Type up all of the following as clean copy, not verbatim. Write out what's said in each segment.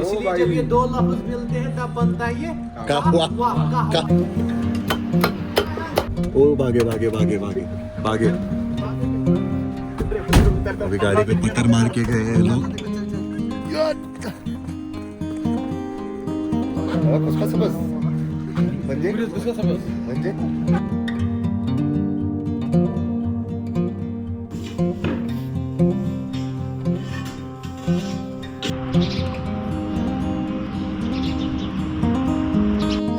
इसलिए जब ये दो लफ्ज मिलते हैं तब बनता है ये कहवा। कहवा। ओ भागे भागे भागे भागे भागे। अभी गाड़ी पे पत्थर मार के गए हैं लोग। म्हणजे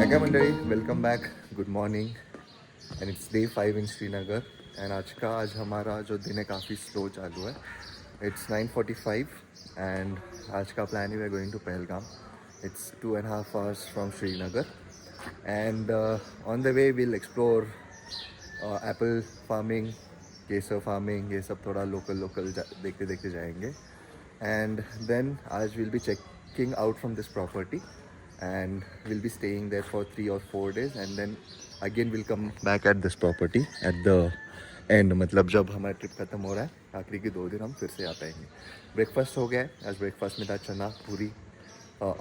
क्या मंडळी, welcome back, good morning and it's day 5 in Srinagar. And आज हमारा जो दिन है काफ़ी स्लो चालू है। इट्स 9:45 एंड आज का प्लान है we are going to Pahalgam. It's 2.5 hours from Srinagar and on the way will explore apple farming, केसर फार्मिंग, ये सब थोड़ा लोकल देखते देखते जाएंगे। एंड देन आज will be checking out from this property and we'll be staying there for 3 or 4 days and then again we'll come back at this property at the end। मतलब जब हमारा ट्रिप खत्म हो रहा है आखिरी के 2 दिन हम फिर से आ पाएंगे। ब्रेकफास्ट हो गया है। आज ब्रेकफास्ट में था चना, पूरी,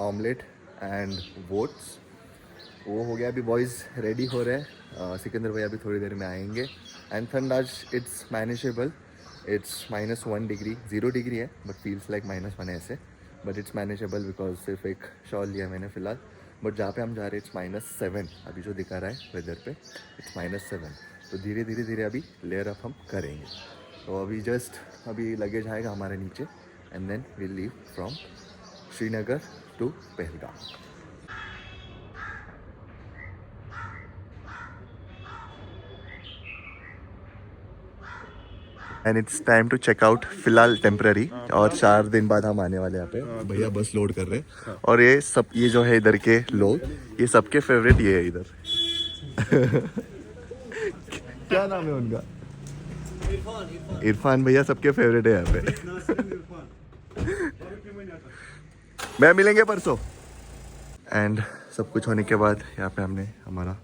ऑमलेट एंड वोट्स। वो हो गया। अभी बॉयज़ रेडी हो रहे हैं। सिकंदर भैया अभी थोड़ी देर में आएंगे। एंड ठंड आज it's manageable. It's -1 degree, 0 degree है बट फील्स लाइक -1 है ऐसे, बट इट्स मैनेजेबल बिकॉज सिर्फ एक शॉल लिया मैंने फ़िलहाल। बट जहाँ पे हम जा रहे हैं इट्स -7 अभी जो दिखा रहा है वेदर पे, इट्स -7। तो धीरे धीरे अभी लेयर अप हम करेंगे। तो अभी लगेज आएगा हमारे नीचे and then will leave from Srinagar to Pahalgam. And it's time to check out. फिलहाल टेम्पररी, और 4 दिन बाद हम आने वाले यहाँ पे। भैया बस लोड कर रहे हैं और ये जो है इधर के लोग, ये सबके फेवरेट ये है इधर। क्या नाम है उनका? इरफान भैया सबके फेवरेट है यहाँ पे। मैं मिलेंगे परसों। एंड सब कुछ होने के बाद यहाँ पे हमने हमारा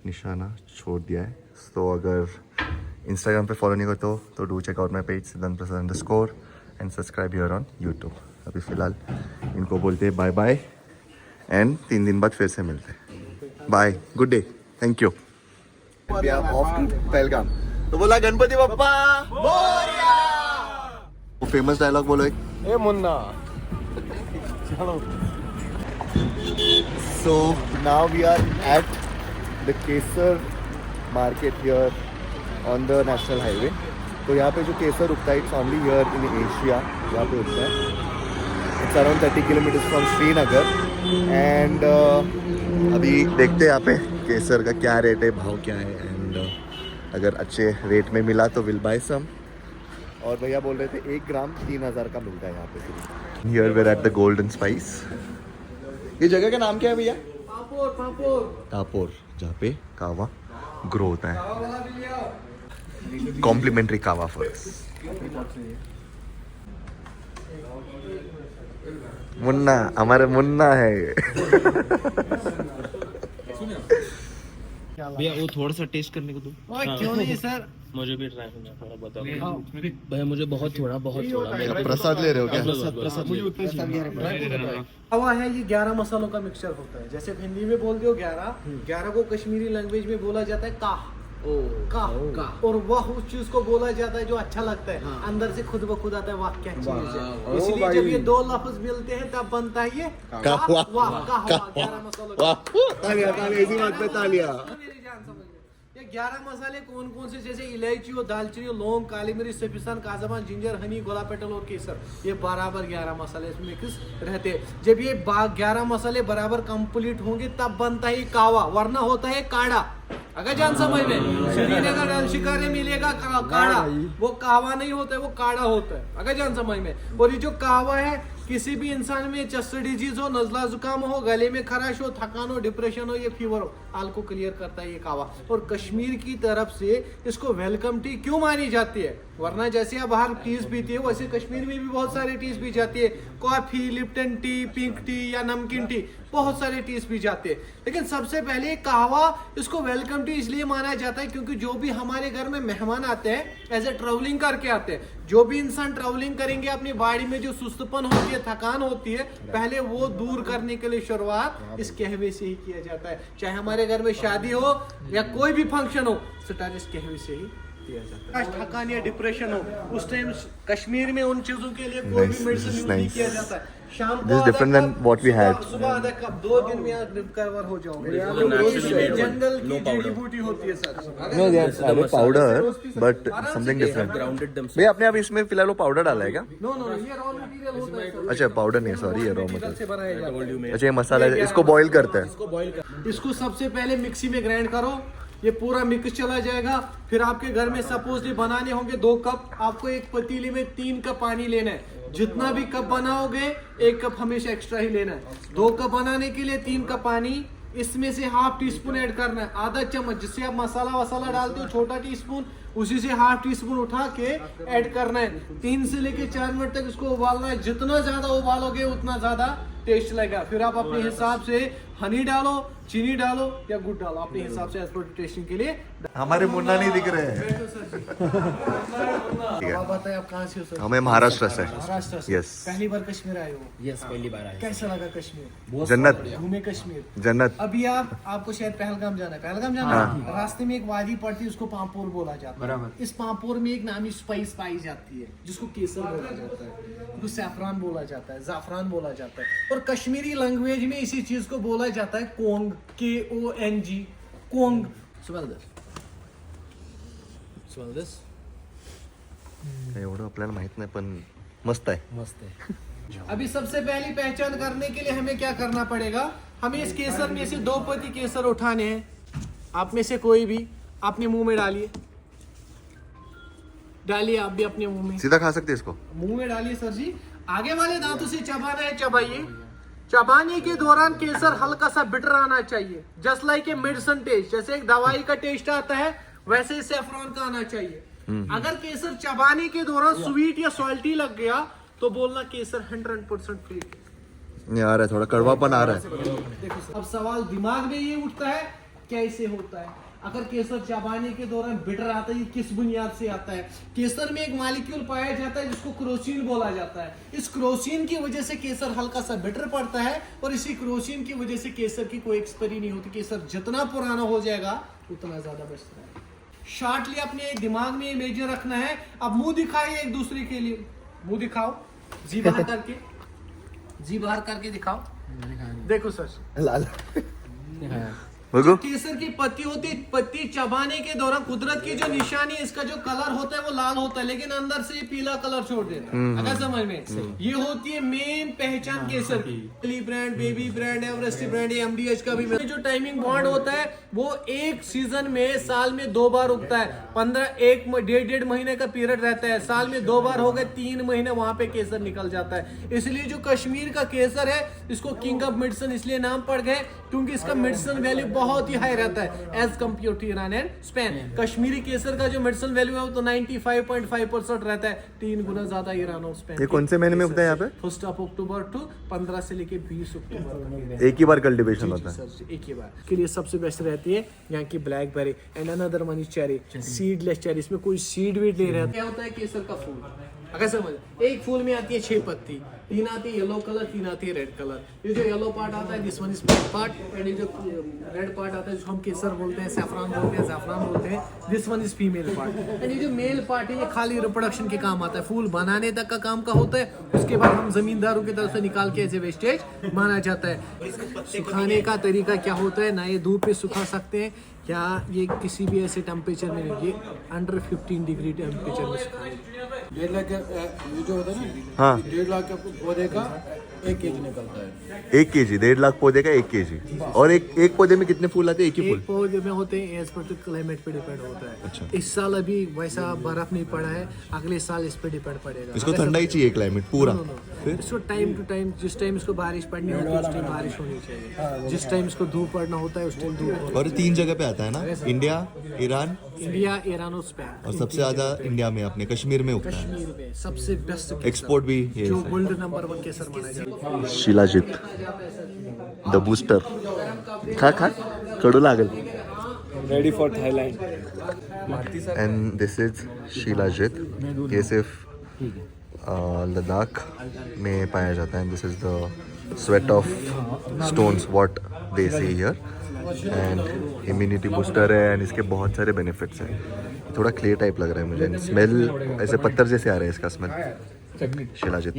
निशाना छोड़ दिया है। तो अगर इंस्टाग्राम पे फॉलो नहीं करते हो तो do check out my page siddhant_prasad_ and subscribe here on YouTube. अभी फ़िलहाल इनको बोलते हैं बाय बाय एंड 3 दिन बाद फिर से मिलते हैं। Bye, good day, thank you. Off to Pahalgam. तो बोला गणपति बप्पा मोरया। वो फेमस डायलॉग बोलो एक। ए मुन्ना चलो। So now we are at the Kesar market here on the national highway। तो यहाँ पे जो केसर उगता है it's only here in Asia, यहाँ पे उगता है। It's around 30 kilometres from Srinagar. And अभी देखते हैं यहाँ पे केसर का क्या रेट है, भाव क्या है। एंड अगर अच्छे रेट में मिला तो विल बाय सम। और भैया बोल रहे थे 1 ग्राम 3000 का मिलता है यहाँ पे। Here we're at the Golden Spice. ये जगह का नाम क्या है भैया? तापोर, जहाँ पे कावा ग्रो होता है। कॉम्प्लीमेंट्री कावा फर्स। मुन्ना, हमारे मुन्ना है। भैया वो थोड़ा सा टेस्ट करने को दो। क्यों नहीं सर? मुझे भी ट्राई करना, थोड़ा बताओ भैया। मुझे बहुत थोड़ा प्रसाद ले रहे हो क्या? कहवा है ये 11 मसालों का मिक्सचर होता है। जैसे हिंदी में बोलते हो 11 को कश्मीरी लैंग्वेज में बोला जाता है काह। और वह उस चीज को बोला जाता है जो अच्छा लगता है। अंदर से खुद ब खुद आता है वाह क्या चीज है। इसलिए जब ये 2 लफ्ज मिलते हैं तब बनता है ये कहवा। कहवा। 11 मसालों का। तालिया, इसी बात पे तालिया। मेरी जान समझ लो। ये 11 मसाले कौन कौन से, जैसे इलायची और दालचीनी, लौंग, काली मिर्च, सफिसान, काजमान, जिंजर, हनी, गोला पेटल और केसर, ये बराबर 11 मसाले इसमें मिक्स रहते हैं। जब ये 11 मसाले बराबर कंप्लीट होंगे तब बनता है कहवा, वरना होता है काढ़ा। अगर जान समझ में श्रीनगर डाल शिकारे मिलेगा काढ़ा, वो कहवा नहीं होता है, वो काढ़ा होता है। अगर जान समझ में। और ये जो कहवा है, किसी भी इंसान में चेस्ट डिजीज हो, नजला जुकाम हो, गले में खराश हो, थकान हो, डिप्रेशन हो, ये फीवर हो, आल को क्लियर करता है ये कहवा। और कश्मीर की तरफ से इसको वेलकम टी क्यों मानी जाती है? वरना जैसे आप बाहर टीज पीते हो वैसे कश्मीर में भी बहुत सारे टीज पी जाती है। Coffee, Lipton T, pink T या नमकीन टी, बहुत सारे टीज पी जाते हैं। लेकिन सबसे पहले कहवा, इसको वेलकम टी इसलिए माना जाता है क्योंकि जो भी हमारे घर में मेहमान आते हैं, एज ए ट्रेवलिंग करके आते हैं, जो भी इंसान ट्रैवलिंग करेंगे अपनी बॉडी में जो सुस्तपन होती है, थकान होती है, पहले वो दूर करने के लिए शुरुआत इस कहवे से ही किया जाता है। चाहे हमारे घर में शादी हो या कोई भी फंक्शन हो, स्टार्ट इस कहवे से ही किया जाता है। थकान या डिप्रेशन हो उस टाइम कश्मीर में उन चीजों के लिए कोई भी मेडिसिन यूज नहीं किया जाता है। शाम को This is different than what we had. सुबह आधा कप, 2 दिन में आप रिकवर हो जाओगे। ये जंगल की जड़ी बूटी होती है sir. No, they are powder, but something different. Grounded them भैया आपने अब इसमें फिलहाल वो पाउडर डाला है क्या? नो नो, ये रॉ मटेरियल होता है सर। अच्छा पाउडर नहीं है, सॉरी, ये रॉ से मटेरियल। बनाया जाता है। अच्छा ये मसाला है, इसको बॉईल करते हैं। इसको बॉईल कर, इसको सबसे पहले मिक्सी में ग्राइंड करो, ये पूरा मिक्स चला जाएगा। फिर आपके घर में सपोजली बनाने होंगे 2 कप, आपको एक पतीले में 3 कप पानी लेना है। जितना भी कप बनाओगे 1 कप हमेशा एक्स्ट्रा ही लेना है। 2 कप बनाने के लिए 3 कप पानी, इसमें से ½ टीस्पून ऐड करना है, आधा चम्मच जिससे आप मसाला वसाला डालते हो छोटा टीस्पून, उसी से ½ टीस्पून उठा के ऐड करना है। 3 से लेके 4 मिनट तक इसको उबालना है। जितना ज्यादा उबालोगे उतना ज्यादा टेस्ट लगेगा। फिर आप अपने हिसाब से हनी डालो, चीनी डालो या गुड़ डालो, अपने हिसाब से एज पर टेस्टिंग के लिए। हमारे मुन्ना नहीं दिख रहे हैं। आप बताएं आप कहाँ से हो सर? हमें महाराष्ट्र से। महाराष्ट्र से। Yes. पहली बार कश्मीर आए हो? यस पहली बार आया। कैसा लगा कश्मीर? जन्नत, घूमे कश्मीर? जन्नत। अभी आपको शायद पहलगाम जाना है। पहलगाम जाना है? रास्ते में एक वादी पड़ती है, उसको पामपोर बोला जाता है। इस पामपोर में एक नामी स्पाइस पाई जाती है जिसको केसर बोला जाता है, उसको सैफरान बोला जाता है, जाफरान बोला जाता है। और कश्मीरी लैंग्वेज में इसी चीज को बोला जाता है Kong, KONG, Kong. Smell this. एवढं आपल्याला माहित नाही पण मस्त आहे। मस्त है। अभी सबसे पहली पहचान करने के लिए हमें क्या करना पड़ेगा? हमें इस केसर में से 2 पत्ती केसर उठाने हैं। आप में से कोई भी अपने मुंह में डालिए, डालिए आप भी अपने मुंह में, सीधा खा सकते इसको? मुंह में डालिए सर जी। आगे वाले दांतों से चबाना है, चबाइए। चबाने के दौरान केसर हल्का सा बिटर आना चाहिए, just like a medicine taste. जैसे एक दवाई का टेस्ट आता है वैसे ही सैफरॉन का आना चाहिए। अगर केसर चबाने के दौरान स्वीट या सॉल्टी लग गया तो बोलना केसर 100% फ्री। नहीं आ रहा है, थोड़ा कड़वापन आ रहा है। देखो अब सवाल दिमाग में ये उठता है कैसे होता है? अगर केसर चबाने के दौरान बिटर आता है, ये किस बुनियाद से आता है? केसर में एक मॉलिक्यूल पाया जाता है जिसको क्रोसिन बोला जाता है। इस क्रोसिन की वजह से केसर हल्का सा बिटर पड़ता है और इसी क्रोसिन की वजह से केसर की कोई एक्सपायरी नहीं होती। केसर जितना पुराना हो जाएगा उतना ज्यादा बचता है। शॉर्टली अपने दिमाग में इमेज रखना है। अब मुंह दिखाइए एक दूसरे के लिए, मुंह दिखाओ, जी बाहर करके, जी बाहर करके दिखाओ। देखो सर, लाल बघू। केसर की पत्ती होती है, पत्ती चबाने के दौरान कुदरत की जो निशानी है, इसका जो कलर होता है वो लाल होता है, लेकिन अंदर से ये पीला कलर छोड़ देता है। अगर समझ में, ये होती है मेन पहचान केसर की। Lee brand, baby brand, Everest brand, MDH का भी जो टाइमिंग बॉन्ड होता है वो एक सीजन में साल में 2 बार उगता है। 1.5 महीने का पीरियड रहता है, साल में 2 बार हो गए, 3 महीने वहां पे केसर निकल जाता है। इसलिए जो कश्मीर का केसर है इसको किंग ऑफ मेडिसिन इसलिए नाम पड़ गए क्योंकि इसका मेडिसिन वैल्यू बहुत ही हाई रहता है as compared to Iran and Spain. Kashmiri केसर का जो मेडिसिन वैल्यू है वो तो 95.5% रहता है, 3 गुना ज्यादा ईरान और स्पेन। ये कौन से महीने में उगता है यहाँ पे? 1 अक्टूबर टू 15 से लेके 20 अक्टूबर तक। एक ही बार कल्टीवेशन होता है? सर एक ही बार के लिए सबसे बेस्ट रहती है यहाँ की blackberry and another one is cherry, seedless cherry. इसमें कोई सीड वीड नहीं रहता। क्या होता है केसर का फूल, अगर समझ, एक फूल में आती है 6 पत्ती, 3 आती है येलो कलर, 3 आती है रेड कलर। ये जो येलो पार्ट आता है this one is black part, and ये जो रेड पार्ट आता है जो हम केसर बोलते हैं, सैफरान बोलते हैं, जाफरान बोलते हैं, this one is female part. And ये जो मेल पार्ट है ये खाली रिप्रोडक्शन के काम आता है, फूल बनाने तक का काम का होता है। उसके बाद हम जमींदारों की तरफ से निकाल के एज ए वेस्टेज माना जाता है। सुखाने का तरीका क्या होता है, ना ये धूप पे सुखा सकते हैं या ये किसी भी ऐसे टेम्परेचर में नहीं, ये अंडर 15 डिग्री टेम्परेचर में सुखाएंगे। 1.5 लाख ये जो होता है ना, हाँ 1.5 लाख पौधे का 1 kg निकलता है। 1 kg, 1.5 लाख पौधे का 1 kg। और एक पौधे में कितने फूल आते हैं? एक ही एक फूल? पौधे में होते हैं एज पर तो क्लाइमेट पे डिपेंड होता है। अच्छा। इस साल अभी वैसा बर्फ नहीं पड़ा है, अगले साल इस पे डिपेंड पड़ेगा। इसको ठंडा ही चाहिए क्लाइमेट पूरा? फिर इसको टाइम टू टाइम, जिस टाइम इसको बारिश पड़नी होती है उस टाइम बारिश होनी चाहिए, जिस टाइम इसको धूप पड़ना होता है उस टाइम धूप। और 3 जगह पे आता है ना, इंडिया, ईरान, इंडिया, ईरान और स्पेन। और सबसे ज्यादा इंडिया में अपने कश्मीर में उगता है। कश्मीर में सबसे बेस्ट एक्सपोर्ट भी ये जो गोल्ड नंबर 1 केसर माना जाता है। Shilajit the booster. खा खा, कडू लागेल। Ready for Thailand. And this is shilajit. ये सिर्फ लद्दाख में पाया जाता है. This is the sweat of stones what they से हियर. एंड इम्यूनिटी बूस्टर है एंड इसके बहुत सारे बेनिफिट्स हैं. थोड़ा क्ले टाइप लग रहा है मुझे. स्मेल ऐसे पत्थर जैसे आ रहा है इसका smell. Shilajit.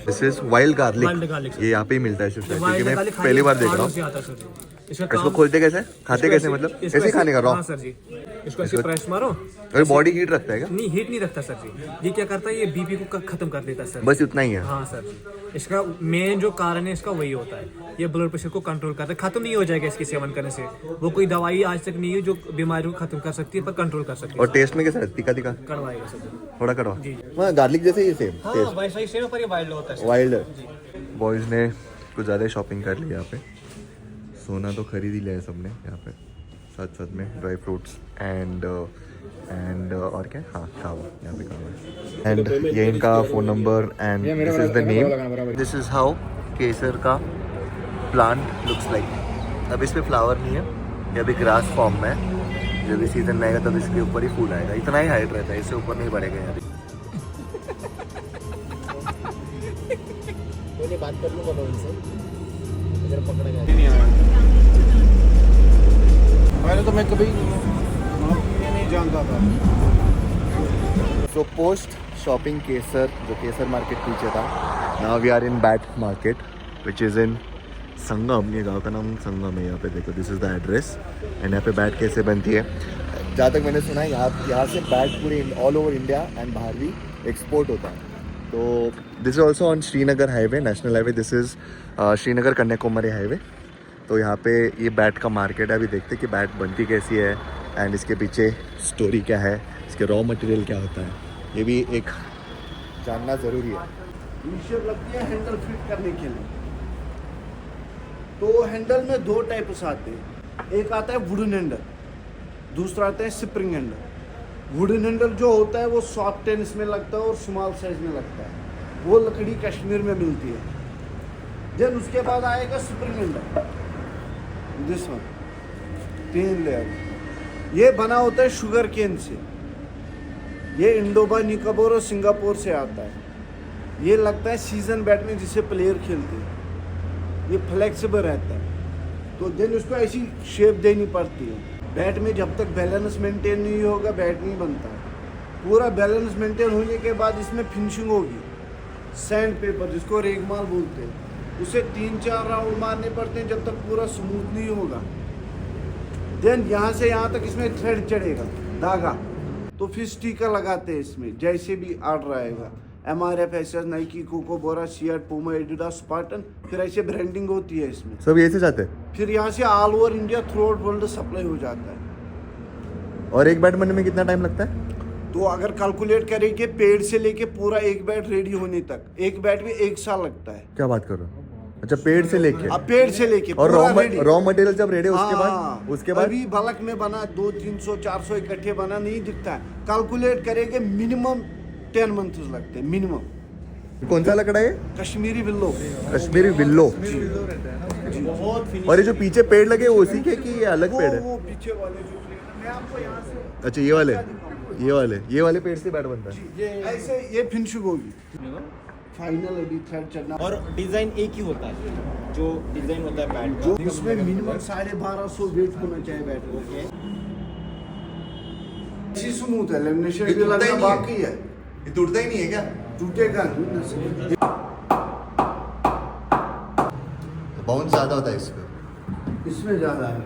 This is wild garlic. ये यहाँ पे ही मिलता है सिर्फ, क्योंकि मैं पहली बार देख रहा हूँ. इसको खोलते कैसे, खाते कैसे, मतलब ऐसे खाने का रॉ? हाँ सर जी, इसको ऐसे प्रेस मारो. अरे बॉडी हीट रखता है क्या? नहीं, हीट नहीं रखता सर जी. ये क्या करता है, ये बीपी को खत्म कर देता है सर. बस उतना ही है. हाँ सर जी, इसका मेन जो कारण है इसका वही होता है. ये ब्लड प्रेशर को कंट्रोल करता है. खत्म नहीं हो जाएगा इसके सेवन करने से. वो कोई दवाई आज तक नहीं है जो बीमारी को खत्म कर सकती है, पर कंट्रोल कर सकती है. और टेस्ट में कैसा है? तीखा तीखा कड़वाएगा सर. थोड़ा कड़वा. हाँ, गार्लिक जैसे ही सेम हाँ टेस्ट. वैसा ही सेम, पर ये वाइल्ड होता है. वाइल्ड. बॉयज ने कुछ ज़्यादा शॉपिंग कर ली यहाँ पे. सोना तो खरीद ही लिया है सबने यहाँ पे, साथ साथ में ड्राई फ्रूट्स एंड और क्या, हाँ कावा. यहाँ पे कावा है. एंड ये इनका phone number and this is the name. This is how केसर का प्लांट लुक्स लाइक. अब इस पे फ्लावर नहीं है, ये अभी ग्रास फॉर्म में है. जब भी सीजन में आएगा तब इसके ऊपर ही फूल आएगा. इतना ही हाइट रहता है, इससे ऊपर नहीं बढ़ेगा. यहाँ बात कर लूँगा मैं उनसे, अगर पकड़ा गया. पहले तो मैं कभी ये नहीं जानता था. सो पोस्ट शॉपिंग केसर, जो केसर मार्केट पीछे था, now we are in bat market which is in Sangam. ये गांव का नाम संगम है. यहाँ पे देखो, this is the address. And यहाँ पे बैट कैसे बनती है, जहाँ तक मैंने सुना है यहाँ से बैट पूरे ऑल ओवर इंडिया एंड बाहर भी एक्सपोर्ट होता है. तो this is also on Srinagar highway, national highway. This is Srinagar Kanyakumari highway. तो यहाँ पे ये बैट का मार्केट है. अभी देखते हैं कि बैट बनती कैसी है एंड इसके पीछे स्टोरी क्या है, इसके रॉ मटेरियल क्या होता है, ये भी एक जानना ज़रूरी है. इनिशियल लगती है हैंडल फिट करने के लिए. तो हैंडल में दो टाइप्स आते हैं. एक आता है वुडन हैंडल, दूसरा आता है स्प्रिंग हैंडल. वुडन हैंडल जो होता है वो सॉफ्ट टेनिस में लगता है और स्मॉल साइज में लगता है. वो लकड़ी कश्मीर में मिलती है. देन उसके बाद आएगा spring handle, this one 3 layer. ये बना होता है शुगर केन से. ये इंडोबा निकोबार और सिंगापुर से आता है. ये लगता है सीजन बैट में जिसे प्लेयर खेलते हैं. ये फ्लेक्सिबल रहता है. तो देन उसको ऐसी शेप देनी पड़ती है. बैट में जब तक बैलेंस मेंटेन नहीं होगा बैट नहीं बनता. पूरा बैलेंस मेंटेन होने के बाद इसमें फिनिशिंग होगी. सैंड पेपर जिसको रेगमाल बोलते हैं, उसे 3-4 राउंड मारने पड़ते हैं जब तक पूरा स्मूथ नहीं होगा. देन यहाँ से यहाँ तक इसमें थ्रेड चढ़ेगा, धागा. तो फिर स्टिकर लगाते हैं इसमें जैसे भी आर्डर आएगा. MRF, SS, नाइकी, कोको बोरा, सियाट, पूमा, एडिडास, स्पार्टन. फिर ऐसे ब्रांडिंग होती है इसमें. सब ये से जाते हैं. फिर यहाँ से all over India through out world supply हो जाता है. और एक बैट बनने में कितना टाइम लगता है? तो अगर कैलकुलेट करेंगे पेड़ से लेके पूरा एक बैट रेडी होने तक, एक बैट में 1 साल लगता है. क्या बात कर रहे हो? अच्छा, पेड़ से लेके. अब पेड़ से लेके और रॉ मटेरियल जब रेडी हाँ, उसके बाद अभी बल्क में बना 200-300-400 इकट्ठे बना नहीं दिखता है. कैलकुलेट करेंगे मिनिमम 10 मंथ लगते हैं मिनिमम. कौन सा लकड़ा है? कश्मीरी विल्लो. कश्मीरी विल्लो. बहुत और ये जो पीछे पेड़ लगे वो उसी के कि ये अलग पेड़ है? वो पीछे वाले जो मैं आपको यहाँ से. अच्छा, ये वाले पेड़ से बैट बनता है. ऐसे ये फिनिशिंग होगी. फाइनल अभी थ्रेड चढ़ना. और डिजाइन एक ही होता है, जो डिजाइन होता है बैट जो इसमें मिनिमम 1250 वेट होना चाहिए बैट को. ऐसी स्मूथ है. लेमिनेशन भी लगना बाकी है. ये टूटता ही नहीं है क्या? टूटेगा नहीं. बाउंस ज्यादा होता है इसमें. इसमें ज्यादा है.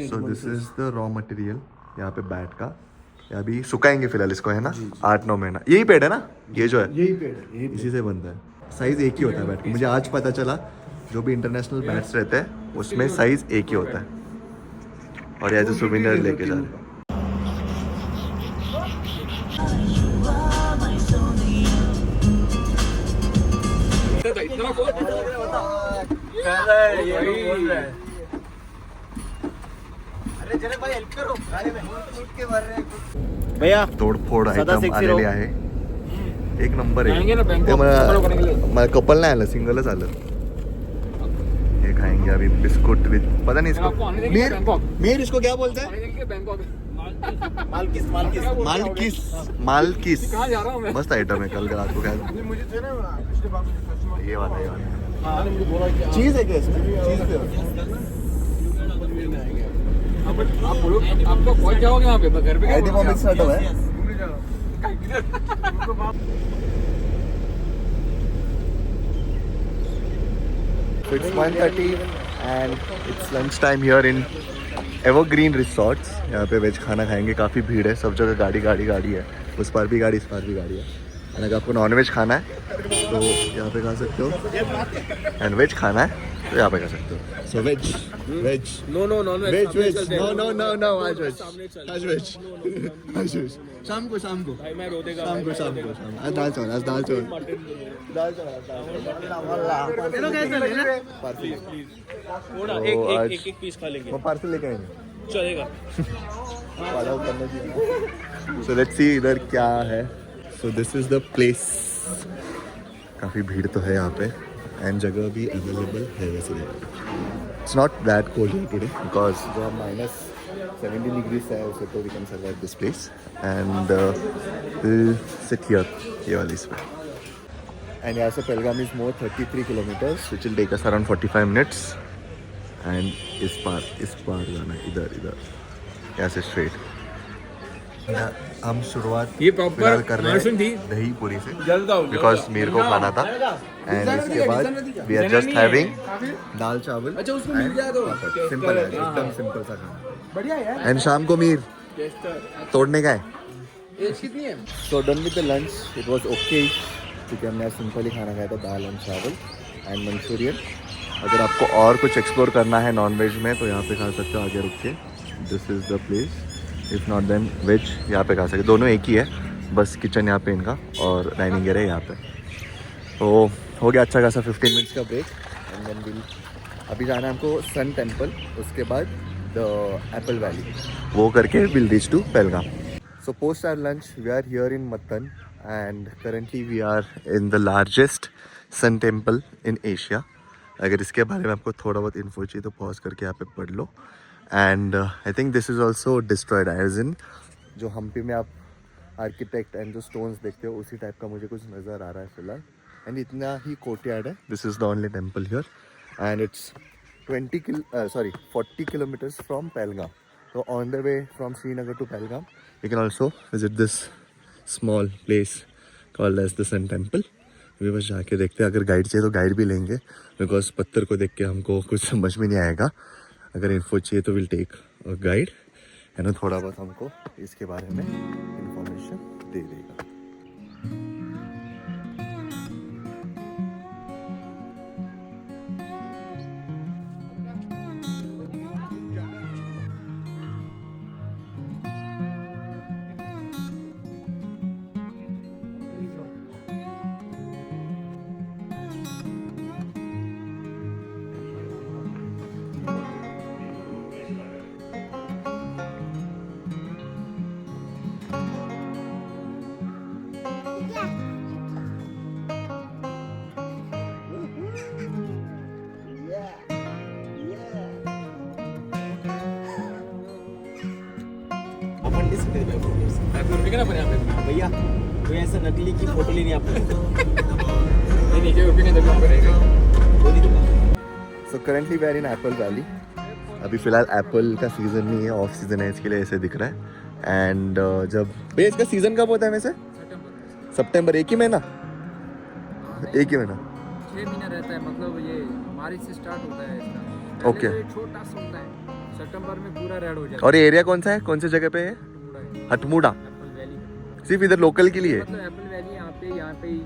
So this is the raw material यहाँ पे बैट का. ये अभी सुखाएंगे फिलहाल इसको, है ना? 8-9 महीना. यही पेड़ है ना ये जो है? यही पेड़ है. इसी से बनता है. साइज एक ही होता है बैट का. मुझे आज पता चला जो भी इंटरनेशनल बैट्स रहते हैं उसमें साइज एक ही होता है. और एज ए सुविनर लेके जा रहे हैं. भैया तोडफोड सदा आयटम sexy आलेले राहू. आहे. एक नंबर आहे जाएंगे ना बैंकॉक, ते follow करने के लिए। मला कपल नाही आलं सिंगलच आलं ये खाएंगे अभी बिस्कुट विद पता नहीं आपको आने इसको देंगे मीर बैंकॉक। मीर इसको क्या बोलते हैं बैंकॉक मालकिस मालकिस मालकिस कहाँ जा रहा हूँ मैं? मस्त आइटम है कल का रात को खाया मुझे थे ना पिछले बार ये वाला मुझे बोला कि चीज़ है क्या इसमें चीज़ पे आप बोलो आप तो पहुँच जाओगे वहाँ पे घर पे क्या आईटी बोलोगे? कॉमिक्स आइटम है So it's 1:30 and it's lunch time here in Evergreen Resorts. यहाँ पे वेज खाना खाएंगे काफ़ी भीड़ है सब जगह गाड़ी है उस पार भी गाड़ी इस पार भी गाड़ी है एंड अगर आपको नॉन वेज खाना है तो यहाँ पे खा सकते हो एंड वेज खाना है तो यहाँ पे खा सकते हो so veg no no non veg no आज वेज शाम को भाई मैं रो देगा आज दाल चावल थोड़ा तो एक आज- एक एक पीस खा लेंगे वो पार्सल लेके आएंगे चलेगा सो लेट्स सी इधर क्या है so this is the place काफ़ी भीड़ तो है यहाँ पे एंड जगह भी अवेलेबल है वैसे it's not that cold today because जो हम -70 डिग्रीज है उसे तो we can survive this place and sit here ये वाली इस पे एंड यहाँ से Pahalgam is more 33 kilometres which will take us around 45 minutes and इस पार जाना है इधर यहाँ से स्ट्रेट हम शुरुआत ये proper फिलहाल कर रहे मानसून थी। हैं दही पूरी से जल्द आओ बिकॉज मेरे को खाना था एंड इसके बाद वी आर जस्ट हैविंग दाल चावल अच्छा उसमें मिल जाए तो सिंपल है एकदम सिंपल सा खाना बढ़िया है एंड शाम को मीर तोड़ने का है एज कितनी है so done with the lunch it was okay क्योंकि हमने आज सिंपल ही खाना खाया था दाल एंड चावल एंड मंचूरियन अगर आपको और कुछ एक्सप्लोर करना है नॉन वेज में तो यहाँ पे खा सकते हो आगे रुक के this is the place if not then veg यहाँ पे खा सकते दोनों एक ही है बस किचन यहाँ पे इनका और डाइनिंग एरिया यहाँ पे तो हो गया अच्छा खासा 15 मिनट्स का ब्रेक एंड देन विल अभी जाना है हमको सन टेम्पल उसके बाद द एप्पल वैली वो करके will reach to Pahalgam so post our lunch we are here in Mattan and currently we are in the largest sun temple in Asia अगर इसके बारे में आपको थोड़ा बहुत इन्फो चाहिए तो पॉज करके यहाँ पे पढ़ लो and I think this is also destroyed as in जो हम्पी में आप आर्किटेक्ट एंड जो स्टोन्स देखते हो उसी टाइप का मुझे कुछ नज़र आ रहा है फिलहाल एंड इतना ही कोर्टयार्ड है this is the only temple here and it's 40 kilometers from Pahalgam so on the way from Srinagar to Pahalgam you can also visit this small place called as the Sun Temple अभी बस जाके देखते हैं अगर guide चाहिए तो guide भी लेंगे बिकॉज पत्थर को देख के हमको कुछ समझ में नहीं आएगा अगर इन्फो चाहिए तो विल टेक अ गाइड है ना थोड़ा बहुत हमको इसके बारे में इंफॉर्मेशन दे देगा अपन डिस्प्ले पे फोटोस रुकेगा ना पर यहाँ पे भैया कोई ऐसा नकली की फोटो लेनी है आपको नहीं क्या रुकेंगे तभी हम करेंगे so currently we are in apple valley अभी फ़िलहाल एप्पल का सीज़न नहीं है ऑफ सीज़न है इसके लिए ऐसे दिख रहा है एंड जब भैया इसका सीज़न कब होता है वैसे सितंबर एक ही महीना 6 महीना रहता है मतलब ये मार्च से स्टार्ट होता है इसका ओके पहले तो छोटा सा होता है सितंबर में पूरा रेड हो जाता और ये एरिया कौन सा है कौन सी जगह पे है है हटमूडा एप्पल वैली सिर्फ इधर लोकल के लिए मतलब एप्पल वैली यहाँ पे ही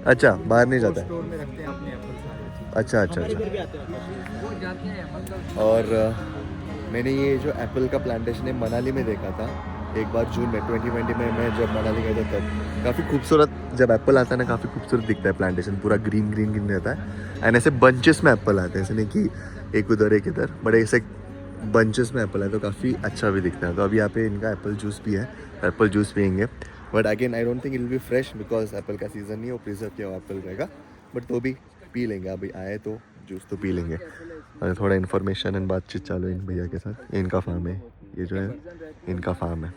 अच्छा बाहर नहीं जाता है स्टोर में रखते हैं अपने एप्पल सारे अच्छा अच्छा अच्छा इधर भी आते हैं वो जाते हैं मतलब और मैंने ये जो एप्पल का प्लांटेशन है मनाली में देखा था एक बार जून में 2020 में मैं जब मनाली गया था तब काफ़ी खूबसूरत जब एप्पल आता है ना काफ़ी खूबसूरत दिखता है प्लांटेशन पूरा ग्रीन ग्रीन ग्रीन रहता है एंड ऐसे बंचेस में एप्पल आते हैं ऐसे नहीं कि एक उधर एक इधर बड़े ऐसे बंचेस में एप्पल है तो काफ़ी अच्छा भी दिखता है तो अभी यहाँ पे इनका एप्पल जूस भी है एप्पल जूस पियेंगे but again I don't think it will be fresh because Apple का सीज़न नहीं है, वो प्रिजर्व किया हुआ एप्पल रहेगा, बट तो भी पी लेंगे, अभी आए तो जूस तो पी लेंगे। और थोड़ा इन्फॉर्मेशन एंड बातचीत चालू है इन भैया के साथ। ये इनका फार्म है, ये जो है इनका फार्म है।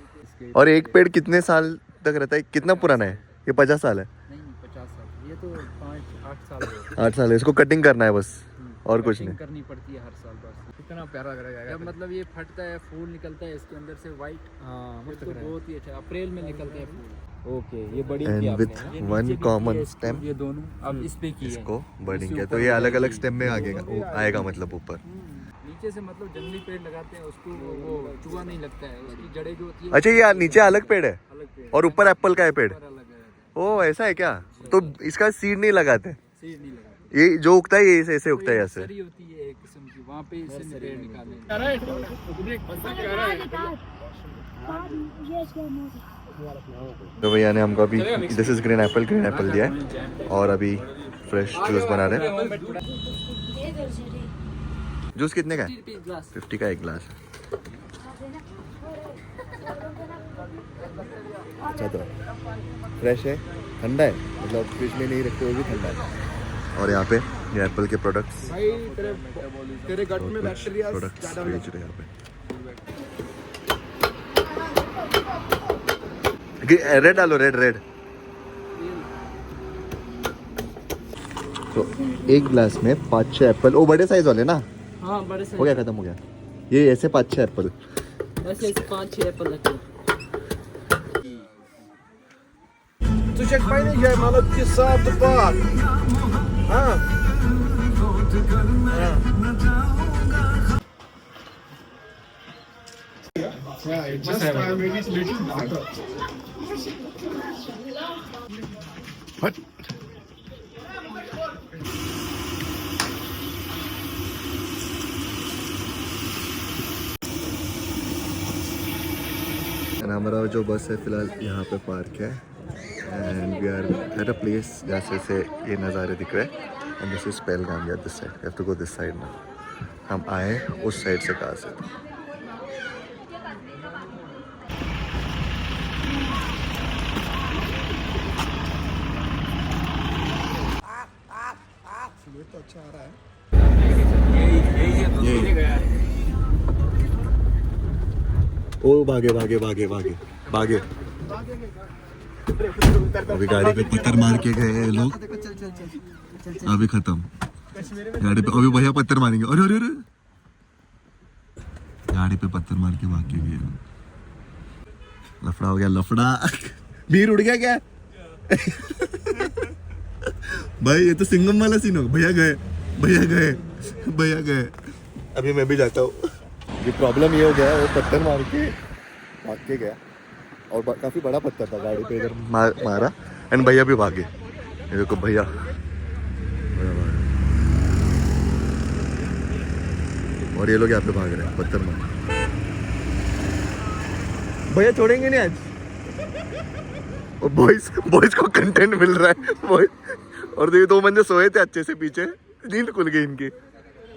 और एक पेड़ कितने साल तक रहता है, कितना पुराना है ये? 50 साल है? नहीं 50 साल, ये तो 5-8 साल हो 8 साल है, इसको कटिंग करना है बस और कुछ नहीं। करनी पड़ती है हर साल बस। कितना प्यारा लग रहा है जब मतलब ये फटता है, फूल निकलता है इसके अंदर से वाइट। हाँ तो बहुत ही अच्छा, अप्रैल में निकलते हैं फूल। ओके, ये बड़ी and with one common stem ये दोनों अब इस पे की है, इसको बर्डिंग किया, तो ये अलग अलग स्टेम में आएगा मतलब ऊपर। नीचे से मतलब जंगली पेड़ लगाते हैं उसको, वो चूहा नहीं लगता है, उसकी जड़ें जो होती है अच्छा ये नीचे अलग पेड़ है अलग पेड़ और ऊपर एप्पल का है पेड़? अलग है, ओ ऐसा है क्या? तो इसका सीड नहीं लगाते? सीड नहीं लगाते, ये जो उगता है ये ऐसे उगता है ऐसे? सरी होती है एक किस्म की, वहाँ पे इससे पेड़ निकालेंगे। तो भैया ने हमको अभी दिस इज ग्रीन एप्पल दिया है और अभी फ्रेश जूस बना रहे हैं। जूस कितने का है? 50 का एक ग्लास। अच्छा तो फ्रेश है, ठंडा है, मतलब फ्रिज में नहीं रखते हुए भी ठंडा है। और यहाँ पे ये एप्पल के प्रोडक्ट्स तेरे गट में बैक्टीरिया प्रोडक्ट्स बेच रहे हैं यहाँ पे। रेड डालो, रेड। तो एक ग्लास में 5-6 एप्पल, वो बड़े साइज वाले ना? हाँ बड़े से हो गया, खत्म हो गया। ये ऐसे 5-6 एप्पल, ऐसे 5-6 एप्पल रखे। तुझे पाहिजे घ्या मला ती सात बात हाँ हमारा जो बस है फिलहाल यहाँ पे पार्क है and we are at a place जैसे से ये नज़ारे दिख रहे हैं एंड दिस इज पहलगाम, या this side, have to go this side ना। हम आए उस साइड से, कहाँ से? तो अच्छा आ रहा है ओ भागे। अभी गाड़ी पे पत्थर मार के गए हैं लोग, अभी खत्म गाड़ी पे। अभी भैया पत्थर मारेंगे, अरे गाड़ी पे पत्थर मार के भाग के गए। लफड़ा हो गया, लफड़ा। बीर उड़ गया क्या? भाई ये तो सिंगम वाला सीन हो। भैया गए। अभी मैं भी जाता हूँ। ये प्रॉब्लम ये हो गया, वो पत्थर मार के भाग के गया और काफ़ी बड़ा पत्थर था, गाड़ी पे इधर मारा एंड भैया भी भागे। ये देखो भैया, और ये लोग यहाँ पे भाग रहे हैं पत्थर मार। भैया छोड़ेंगे नहीं आज। और बॉयज को कंटेंट मिल रहा है बॉयज। और ये 2 बंदे सोए थे अच्छे से पीछे, नींद खुल गई इनकी।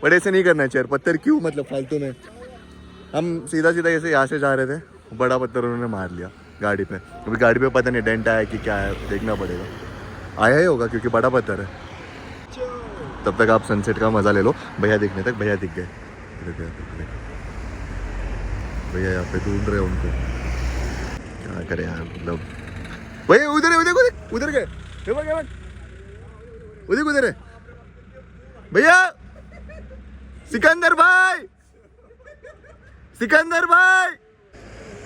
बट ऐसे नहीं करना चाहिए, पत्थर क्यों मतलब फालतू में। हम सीधा ऐसे यहाँ से जा रहे थे, बड़ा पत्थर उन्होंने मार लिया गाड़ी पे। अभी गाड़ी पे पता नहीं डेंट आया कि क्या है, देखना पड़ेगा। आया ही होगा क्योंकि बड़ा पत्थर है। तब तक आप सनसेट का मजा ले लो। भैया दिखने तक भैया दिख गए। भैया यहाँ पे ढूंढ रहे हैं उनको, क्या करें यार मतलब। भैया उधर गए, उधर है भैया। सिकंदर भाई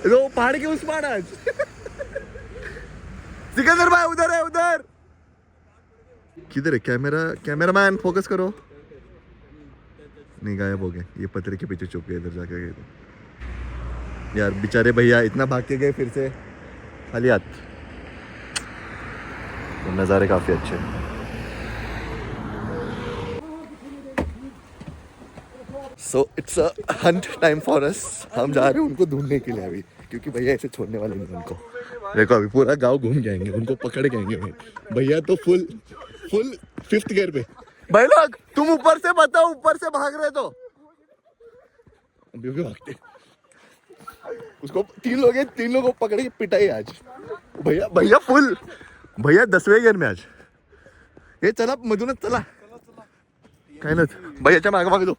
तो पहाड़ के उस पार आज। सिकंदर भाई उधर है, उधर किधर है? कैमरामैन फोकस करो। नहीं, गायब हो गए। ये पत्थर के पीछे छुप गए, इधर जाके गए तो। यार बेचारे भैया इतना भाग के गए, फिर से खाली हाथ। तो नज़ारे काफ़ी अच्छे हैं। So it's a Hunt time for us. हम जा रहे हैं उनको ढूंढने के लिए अभी, क्योंकि भैया ऐसे छोड़ने वाले नहीं उनको। देखो अभी पूरा गांव घूम जाएंगे, उनको पकड़ के आएंगे भैया तो फुल 5th गियर पे। भाई लोग तुम ऊपर से बताओ, ऊपर से भाग रहे तो अभी भागते। उसको 3 लोग हैं, 3 लोगों को पकड़ के पिटाई आज। भैया भैया फुल भैया 10वें गियर में आज हे चला मधूनच चला काय ना भैयाच्या मागे मागे दो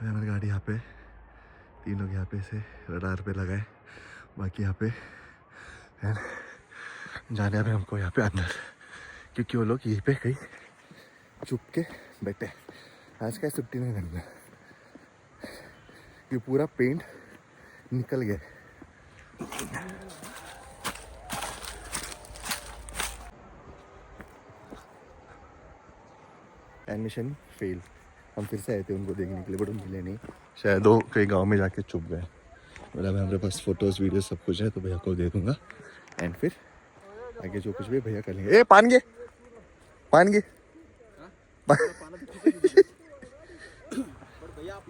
हमारी गाड़ी यहाँ पे 3 लोग यहाँ पे से रडार पे लगाए बाकी यहाँ पे है जाने अब हमको यहाँ पे अंदर क्योंकि वो लोग यहीं पे कहीं चुप के बैठे आज क्या छुट्टी नहीं करना ये पूरा पेंट निकल गया एडमिशन फेल हम फिर से आए थे उनको देखने के लिए बट उनको मिले नहीं शायद वो कहीं गांव में जाके चुप गए बोला हमारे पास फोटोज़ वीडियो सब कुछ है तो भैया को दे दूंगा एंड फिर आगे जो कुछ भी भैया कर लेंगे ए पान गे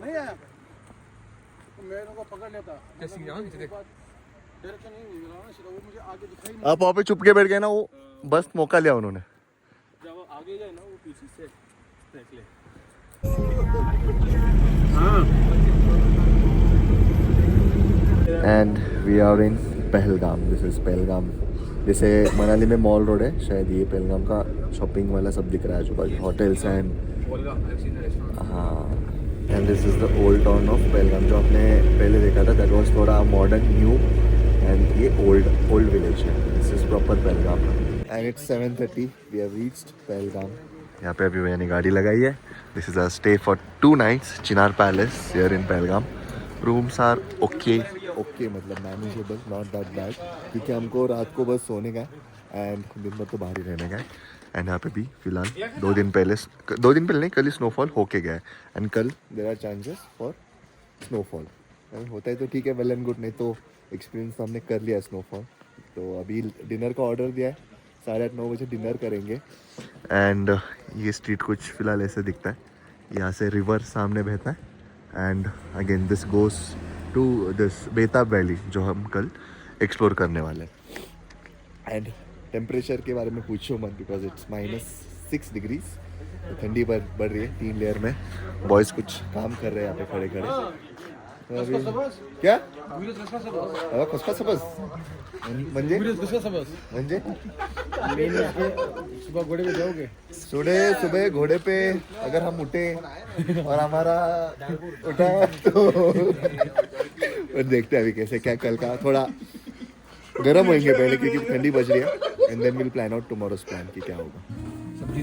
नहीं आया तो मैं इनको पकड़ लेता डायरेक्शन नहीं मिला ना सीधा वो मुझे आगे दिखाई नहीं आप वहाँ पे चुप के बैठ गए ना वो बस मौका लिया उन्होंने जब वो आगे जाए ना वो पीछे से देख ले and we are in Pahalgam this is Pahalgam जैसे मनाली में मॉल रोड है शायद ये पहलगाम का शॉपिंग वाला सब दिख रहा है जो बाकी होटल्स एंड हाँ and this is the old town of Pahalgam जो आपने पहले देखा था दैट वाज थोड़ा मॉडर्न न्यू एंड ये ओल्ड विलेज है this is proper Pahalgam and it's 7:30 we have reached Pahalgam यहाँ पे अभी मैंने गाड़ी लगाई है this is a stay for 2 nights Chinar Palace here in Pahalgam rooms are okay मतलब मैनेजेबल नॉट दैट बैड क्योंकि हमको रात को बस सोने का है एंड दिन भर तो बाहर ही रहने का है एंड यहाँ पे भी फिलहाल 2 दिन पहले नहीं कल ही स्नोफॉल होके गया है एंड कल there are chances for snowfall होता है तो ठीक है वेल एंड गुड नहीं तो एक्सपीरियंस हमने कर लिया है स्नोफॉल तो अभी डिनर का ऑर्डर दिया है 8:30-9 बजे डिनर करेंगे एंड ये स्ट्रीट कुछ फिलहाल ऐसे दिखता है यहाँ से रिवर सामने बहता है and again this goes to this Betaab Valley जो हम कल एक्सप्लोर करने वाले हैं एंड टेम्परेचर के बारे में पूछो मत बिकॉज इट्स -6 डिग्रीज तो ठंडी बढ़ रही है 3 लेयर में बॉयज़ कुछ काम कर रहे हैं यहाँ पे खड़े क्या खसखस म्हणजे सुबह घोड़े पे जाओगे सुबह घोड़े पे अगर हम उठे और हमारा उठा तो और देखते हैं अभी कैसे क्या कल का थोड़ा गर्म होंगे पहले क्योंकि ठंडी बज रही है and then will plan out tomorrow's plan कि क्या होगा सब्जी